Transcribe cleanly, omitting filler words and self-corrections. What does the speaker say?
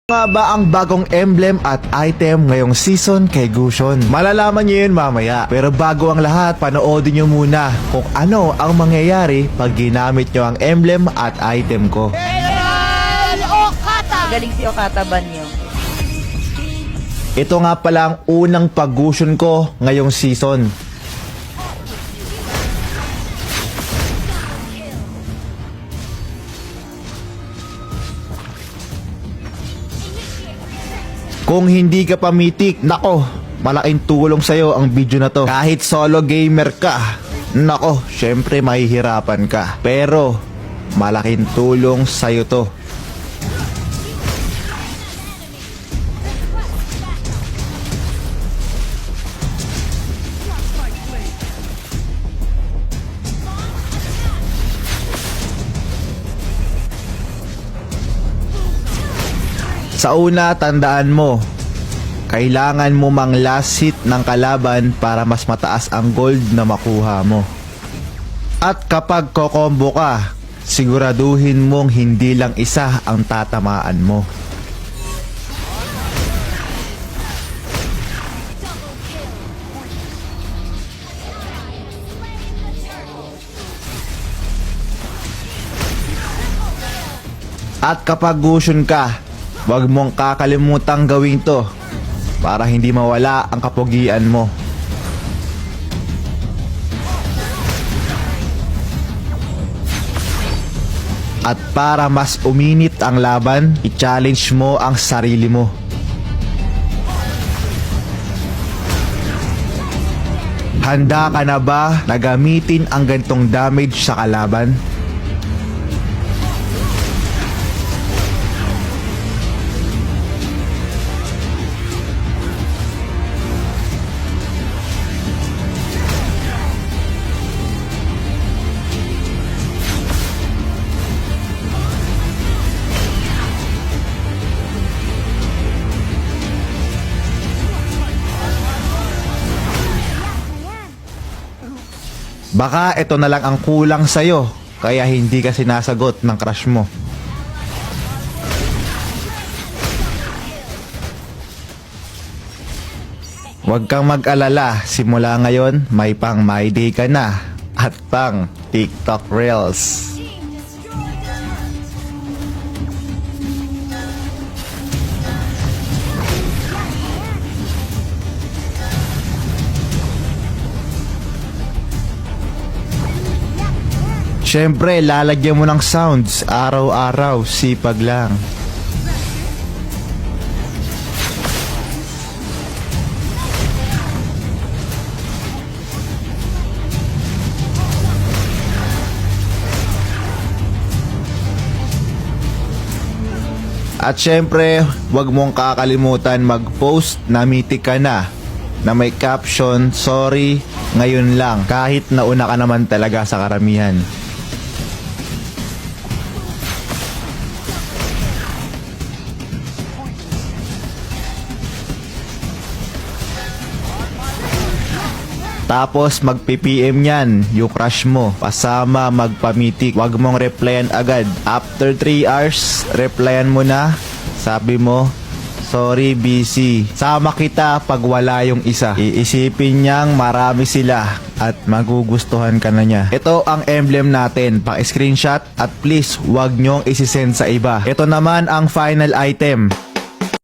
Nga ba ang bagong emblem at item ngayong season kay Gusion? Malalaman nyo yun mamaya. Pero bago ang lahat, panoodin nyo muna kung ano ang mangyayari pag ginamit nyo ang emblem at item ko. Okata! Galing si Okata Banyo. Ito nga pala ang unang pag-Gusion ko ngayong season. Kung hindi ka pa mythic, nako, malaking tulong sa'yo ang video na to. Kahit solo gamer ka, nako, syempre mahihirapan ka. Pero, malaking tulong sa'yo to. Sa una, tandaan mo, kailangan mo mang last hit ng kalaban para mas mataas ang gold na makuha mo. At kapag kokombo ka, siguraduhin mong hindi lang isa ang tatamaan mo. At kapag Gusion ka, huwag mong kakalimutang gawin to para hindi mawala ang kapugian mo. At para mas uminit ang laban, i-challenge mo ang sarili mo. Handa ka na ba na gamitin ang ganitong damage sa kalaban? Baka ito na lang ang kulang sa'yo, kaya hindi ka sinasagot ng crush mo. Huwag kang mag-alala, simula ngayon may pang My Day ka na at pang TikTok Reels. Siyempre, lalagyan mo ng sounds araw-araw, sipag lang. At syempre, huwag mong kakalimutan mag-post na mythic ka na may caption, sorry, ngayon lang, kahit nauna ka naman talaga sa karamihan. Tapos magpi-PM yan yung crush mo, pasama magpamitik. Huwag mong replyan agad. After 3 hours, replyan mo na. Sabi mo, sorry busy. Sama kita pag wala yung isa. Iisipin niyang marami sila at magugustuhan ka na niya. Ito ang emblem natin. Pa-screenshot at please huwag niyong isisend sa iba. Ito naman ang final item.